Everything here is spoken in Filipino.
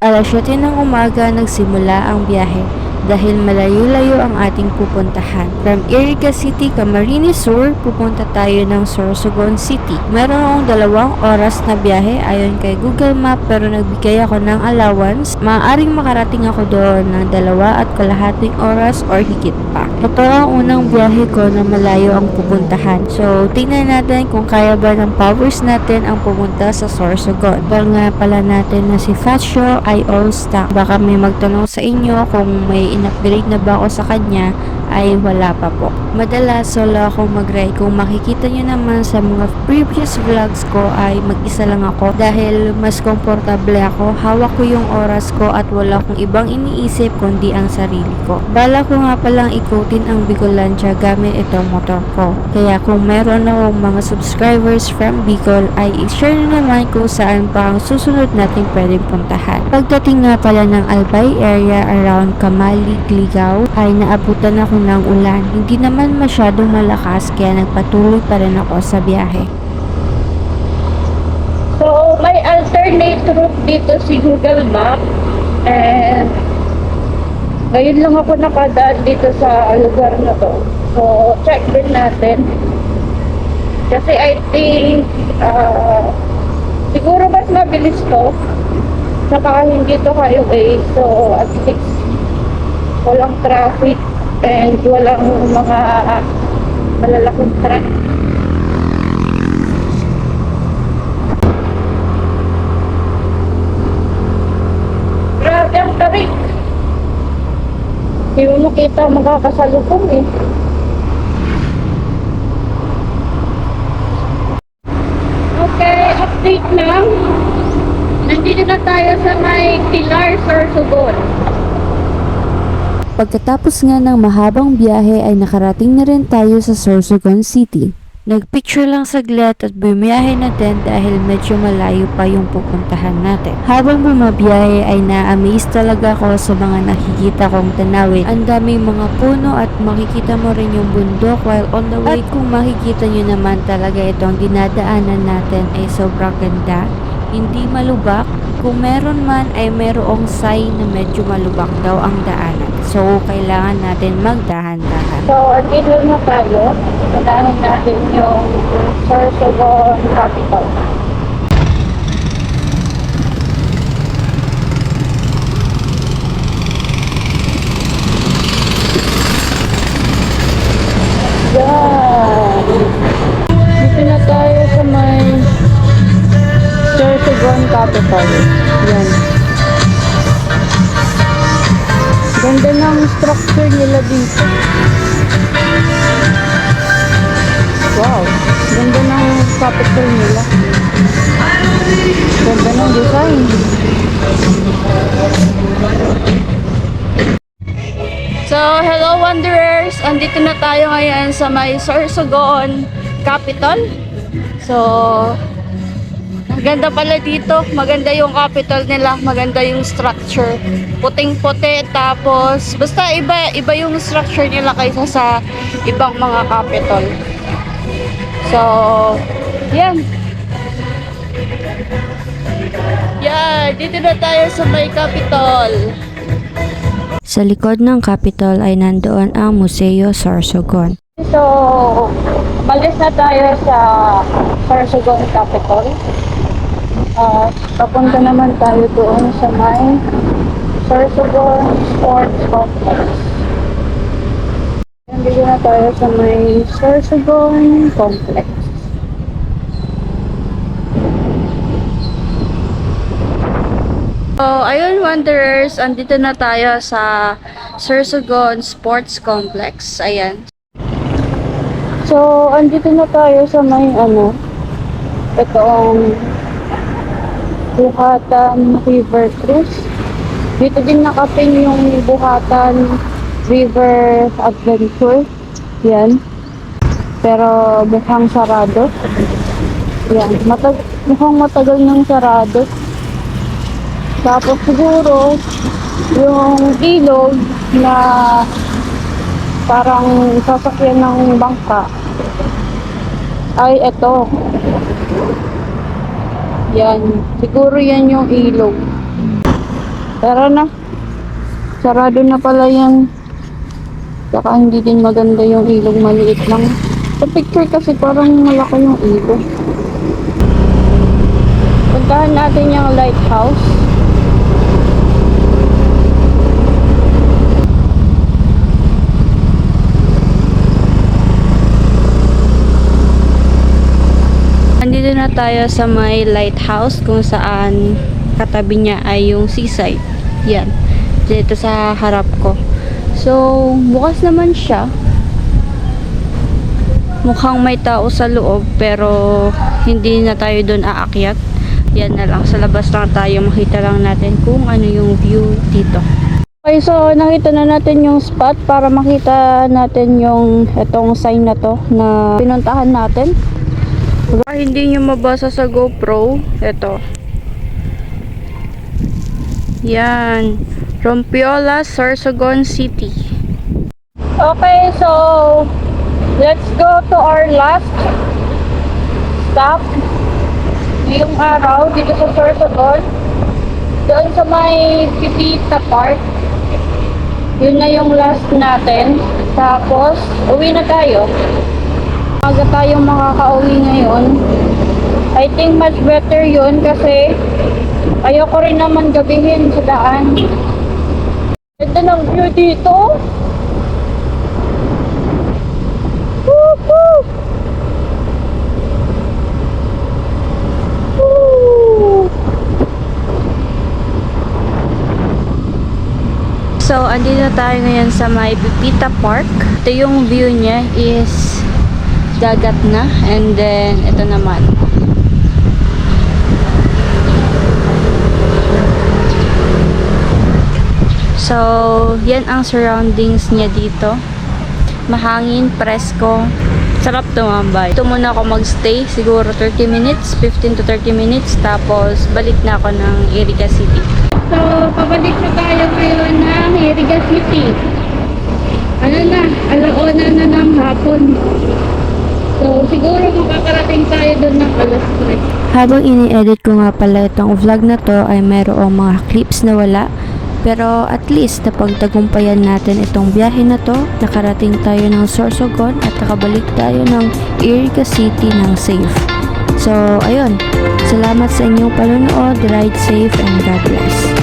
Alas 7 ng umaga nagsimula ang biyahe dahil malayo-layo ang ating pupuntahan. From Iriga City, Camarines Sur, pupunta tayo ng Sorsogon City. Meron akong 2 oras na biyahe ayon kay Google Map pero nagbigay ako ng allowance. Maaaring makarating ako doon ng 2.5 oras or higit pa. Ito ang unang biyahe ko na malayo ang pupuntahan. So, tingnan natin kung kaya ba ng powers natin ang pumunta sa Sorsogon. Call nga pala natin na si Fascio ay all stock. Baka may magtanong sa inyo kung may in-upgrade na ba ako sa kanya, ay wala pa po. Madalas solo ako mag-ride. Kung makikita nyo naman sa mga previous vlogs ko ay mag-isa lang ako dahil mas komportable ako. Hawak ko yung oras ko at wala akong ibang iniisip kundi ang sarili ko. Bala ko nga palang ikutin ang Bicolandia gamit itong motor ko. Kaya kung meron akong mga subscribers from Bicol ay i-share nyo naman kung saan pa ang susunod nating pwedeng puntahan. Pagdating nga pala ng Albay area around Kamali, Ligao ay naabutan ako ng ulan. Hindi naman masyadong malakas kaya nagpatuloy pa rin ako sa biyahe. So, may alternate route dito si Google Map. And ngayon lang ako nakadaan dito sa lugar na to. So, check din natin. Kasi I think siguro mas mabilis to. Saka hindi to highway. So, at least walang traffic and walang mga malalaking truck. Grabe ang tarik. Hindi mo makita makakasalubong eh. Okay, update lang. Nandito na tayo sa may Pilar, Sorsogon. Pagkatapos nga ng mahabang biyahe ay nakarating na rin tayo sa Sorsogon City. Nagpicture lang saglit at bumiyahe na din dahil medyo malayo pa yung pupuntahan natin. Habang bumabiyahe ay na-amaze talaga ako sa mga nakikita kong tanawin. Ang daming mga puno at makikita mo rin yung bundok while on the way. At kung makikita nyo naman talaga itong dinadaanan natin ay sobrang ganda. Hindi malubak. Kung meron man ay merong sign na medyo malubak daw ang daanan. So, kailangan natin magdahan-dahan. So, andito na tayo. Padahan natin yung Sorsogon Capital. Yan! Dito na tayo sa may Sorsogon Capital. Yan. Ganda ng structure nila dito. Wow! Ganda ng capital nila. Ganda ng design. So, hello Wanderers! Andito na tayo ngayon sa may Sorsogon Capital. So, ganda pala dito. Maganda yung capital nila. Maganda yung structure. Puting-puti. Tapos, basta iba yung structure nila kaysa sa ibang mga capital. So, yan. Yan. Dito na tayo sa may capital. Sa likod ng Capitol ay nandoon ang Museo Sorsogon. So, balis na tayo sa Sorsogon Capital. Papunta naman tayo doon sa may Sorsogon Sports Complex. Nandito na tayo sa may Sorsogon Complex. So, ayun Wanderers, andito na tayo sa Sorsogon Sports Complex. Ayan. So, andito na tayo sa may itong Buhatan River Cruise. Dito din nakapin yung Buhatan River Adventure. Yan. Pero mukhang sarado. Yan. Mukhang matagal nang sarado. Tapos siguro yung ilog na parang sasakyan ng bangka ay eto. Yan. Siguro yan yung ilog. Tara na. Sarado na pala yan. Saka hindi din maganda yung ilog, maliit lang. Sa picture kasi parang malaki yung ilog. Puntahan natin yung lighthouse. Andito na tayo sa may lighthouse kung saan katabi niya ay yung seaside. Yan. Dito sa harap ko. So, bukas naman siya. Mukhang may tao sa loob pero hindi na tayo doon aakyat. Yan na lang. Sa labas lang tayo. Makita lang natin kung ano yung view dito. Okay, so nakita na natin yung spot para makita natin yung itong sign na to na pinuntahan natin. Hindi nyo mabasa sa GoPro. Ito. Yan. Rompiola, Sorsogon City. Okay, so let's go to our last stop ngayong araw dito sa Sorsogon. Doon sa may Pipita Park. Yun na yung last natin. Tapos, uwi na tayo. Aga tayong makaka-uwi ngayon. I think much better yun kasi ayoko rin naman gabihin sa daan. Ito ng view dito. Woohoo! Woo! So, andito na tayo ngayon sa may Pipita Park. Ito yung view niya is dagat na. And then, ito naman. So, yan ang surroundings niya dito. Mahangin, presko. Sarap tumambay. Ito muna ako magstay. Siguro 30 minutes, 15 to 30 minutes. Tapos, balik na ako ng Iriga City. So, pabalik na tayo ngayon ng Iriga City. Ano na, alauna na ng hapon. So, siguro makakarating tayo doon ng alas 3. Habang ini-edit ko nga pala itong vlog na to ay mayroong mga clips na wala. Pero at least napagtagumpayan natin itong biyahe na to. Nakarating tayo ng Sorsogon at nakabalik tayo ng Iriga City ng safe. So ayun, salamat sa inyong panonood. Ride safe and God bless.